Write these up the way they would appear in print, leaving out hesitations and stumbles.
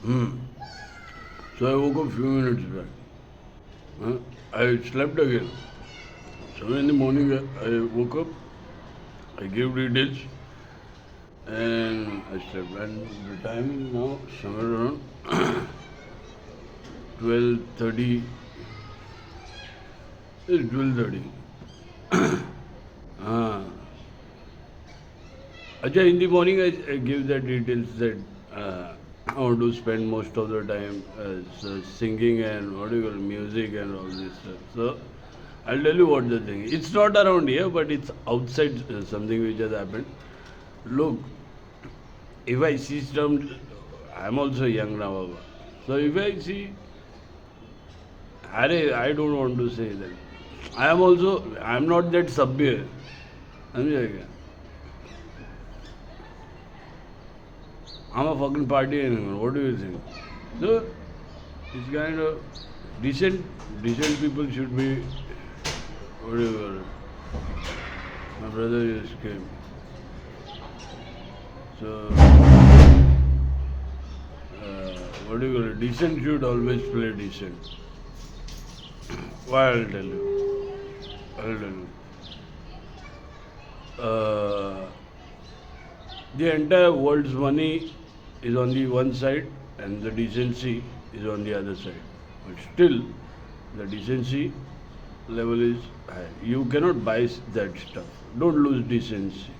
So I woke up few minutes back. I slept again. So in the morning I woke up, I gave details, and I slept. And the time is now somewhere around 12:30. It's 12:30. Ah. Ajay, in the morning I give the details that I want to spend most of the time singing and what do you call music and all this stuff. So I'll tell you what the thing is. It's not around here, but it's outside something which has happened. Look, if I see some, I'm also young now, Baba. So if I see, I don't want to say that. I'm not that sabya. समझे क्या? I'm a fucking party animal. What do you think? No, it's kind of decent people should be, whatever. My brother just came. So, what do you call it? Decent should always play decent. Why I'll tell you. I'll tell you. The entire world's money is on the one side and the decency is on the other side. But still, the decency level is high. You cannot buy that stuff. Don't lose decency.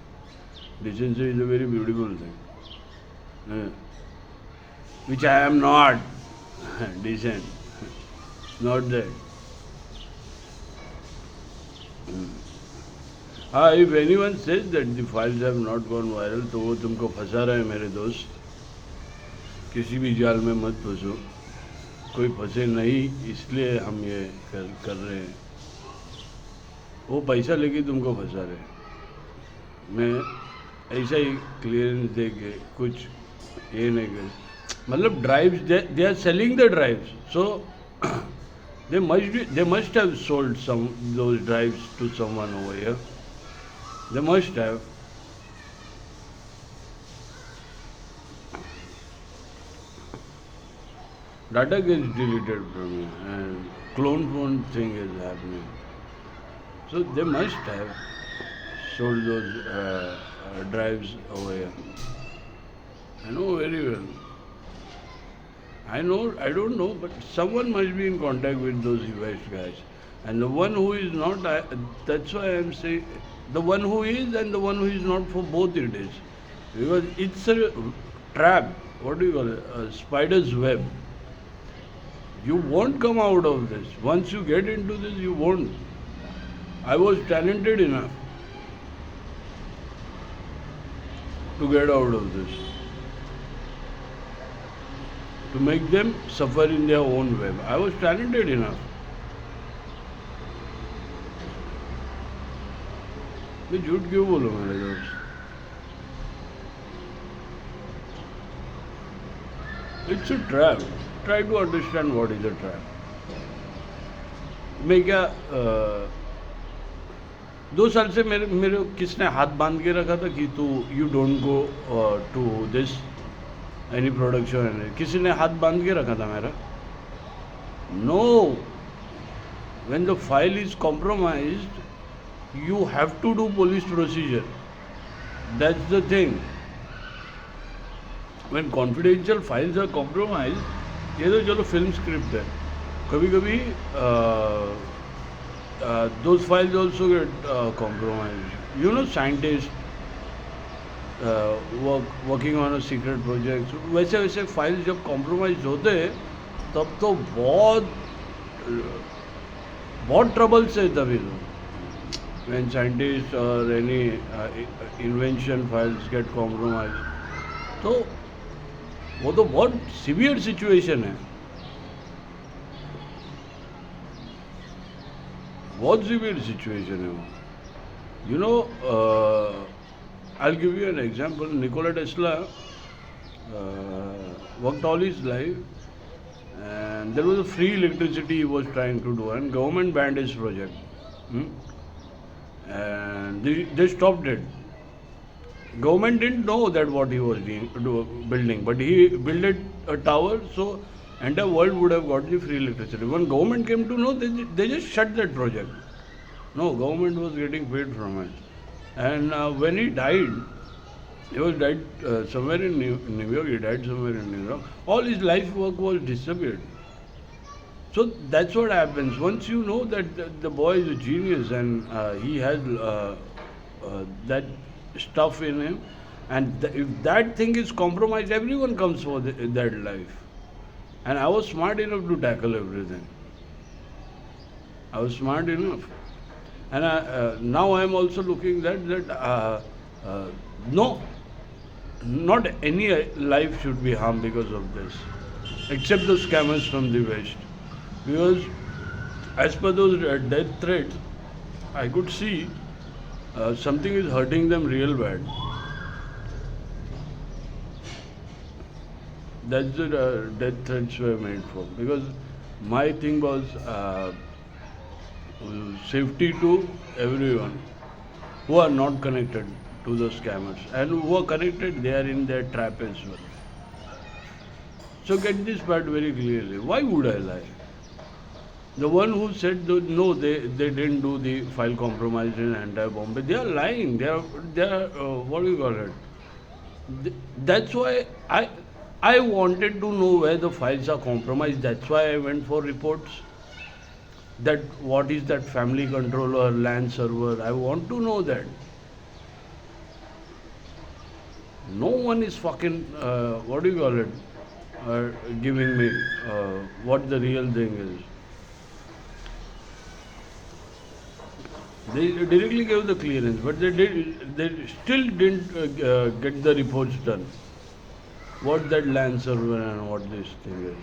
Decency is a very beautiful thing. Which I am not. Decent. Not that. If anyone says that the files have not gone viral, तो वो तुमको फंसा रहा है मेरे दोस्त. किसी भी जाल में मत फंसो. कोई फंसे नहीं, इसलिए हम ये कर रहे हैं. वो पैसा लेके तुमको फंसा रहे हैं. मैं ऐसा ही क्लियरेंस दे के कुछ ये नहीं कर. मतलब drives they are selling the drives. So they must have sold some those drives to someone over here. They must have. Data gets deleted from you and clone phone thing is happening. So they must have sold those drives over here. I know very well. I don't know, but someone must be in contact with those US guys. And the one who is not, that's why I'm saying, the one who is and the one who is not, for both it is. Because it's a trap, what do you call it, a spider's web. You won't come out of this. Once you get into this, you won't. I was talented enough to get out of this. To make them suffer in their own web. I was talented enough. मैं झूठ क्यों बोलूँ मेरे दोस्त? It's a trap. Try to understand what is a trap. मैं क्या 2 साल से मेरे किसने हाथ बांध के रखा था कि तू you don't go to this any production. किसी ने हाथ बांध के रखा था मेरा? No. When the file is compromised, you have to do police procedure. That's the thing. When confidential files are compromised, ये तो चलो film script है. कभी-कभी those files also get compromised. You know, scientists working on a secret project. वैसे वैसे files जब compromise होते हैं तब तो बहुत ट्रबल्स है तभी तो. When scientists or any invention files get compromised, तो वो तो बहुत सीवियर सिचुएशन है. बहुत सीवियर सिचुएशन है वो. You know, I'll give you an example. Nikola Tesla worked all his life, and there was a free electricity he was trying to do, and government banned his project. And they stopped it. Government didn't know that what he was building, but he built a tower, so entire world would have got the free electricity. When government came to know, they just shut that project. No, government was getting paid from it. And when he was died somewhere in New York. He died somewhere in New York. All his life work was disappeared. So that's what happens. Once you know that the boy is a genius and he has that stuff in him, and if that thing is compromised, everyone comes for that life. And I was smart enough to tackle everything. I was smart enough. And now I am also looking that no, not any life should be harmed because of this, except the scammers from the West. Because as per those death threats, I could see something is hurting them real bad. That's the death threats were made for. Because my thing was safety to everyone who are not connected to the scammers, and who are connected, they are in their trap as well. So get this part very clearly. Why would I lie? The one who said no, they didn't do the file compromise in entire Bombay, they are lying. They are what do you call it? That's why I wanted to know where the files are compromised. That's why I went for reports. That what is that family controller, LAN server? I want to know that. No one is fucking what do you call it? Giving me what the real thing is. They directly gave the clearance, but they still didn't get the reports done. What that LAN server and what this thing is.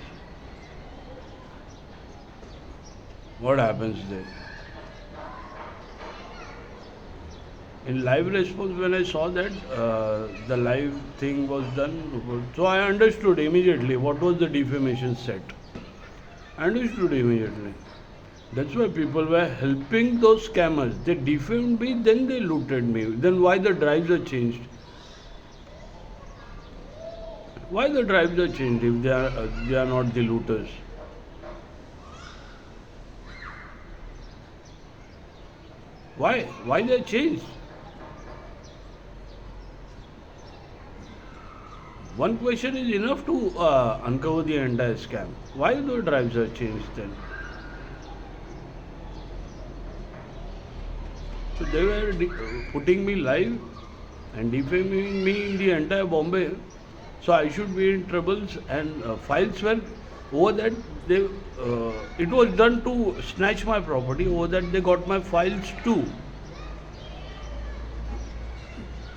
What happens there? In live response, when I saw that the live thing was done, so I understood immediately what was the defamation set. I understood immediately. That's why people were helping those scammers. They defamed me, then they looted me. Then why the drives are changed? Why the drives are changed if they are not the looters? Why? Why they changed? One question is enough to uncover the entire scam. Why the drives are changed then? So they were putting me live and defaming me in the entire Bombay. So I should be in troubles, and files were over that they it was done to snatch my property. Over that they got my files too.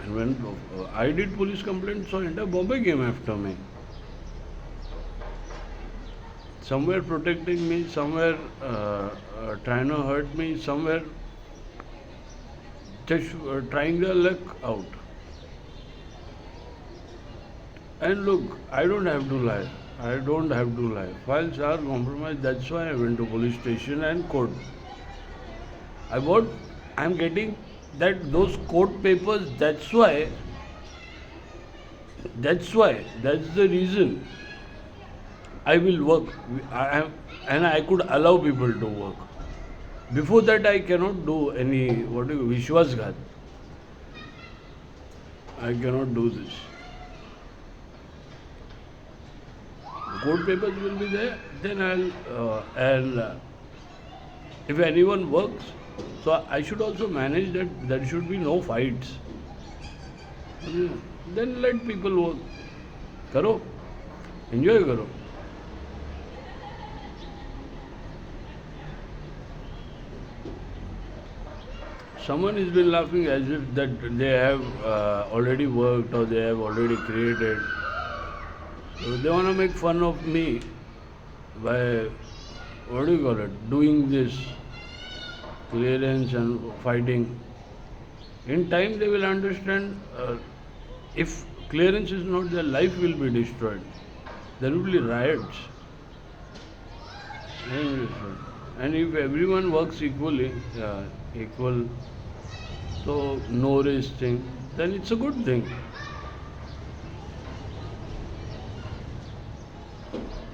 And when I did police complaint, so entire Bombay came after me. Somewhere protecting me, somewhere trying to hurt me, somewhere just trying their luck out. And look, I don't have to lie. I don't have to lie. Files are compromised. That's why I went to police station and court. I'm getting that those court papers. That's why. That's the reason I will work. And I could allow people to work. Before that, I cannot do any Vishwasghat. I cannot do this. Court papers will be there, then if anyone works, so I should also manage that there should be no fights. Then let people work. Karo, enjoy karo. Someone has been laughing as if that they have already worked or they have already created. So they want to make fun of me by, doing this clearance and fighting. In time they will understand if clearance is not there, life will be destroyed. There will be riots. And if everyone works equally, so no race thing, then it's a good thing.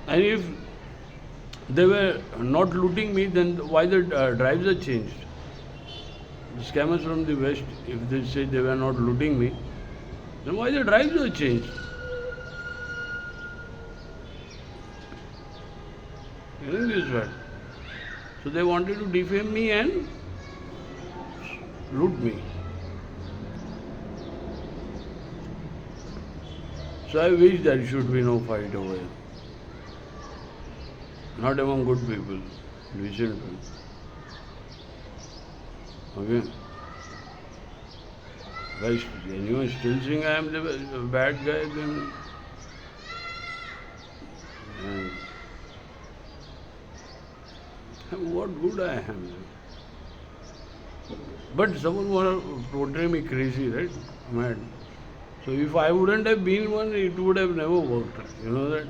And if they were not looting me, then why the drives are changed? The scammers from the West, if they say they were not looting me, then why the drives are changed? Isn't this right? So they wanted to defame me and loot me. So I wish there should be no fight over here. Not among good people, decent people. Okay? If anyone still saying I am the bad guy, then what good I am? But someone want to portray me crazy, right? Mad. So if I wouldn't have been one, it would have never worked. You know that?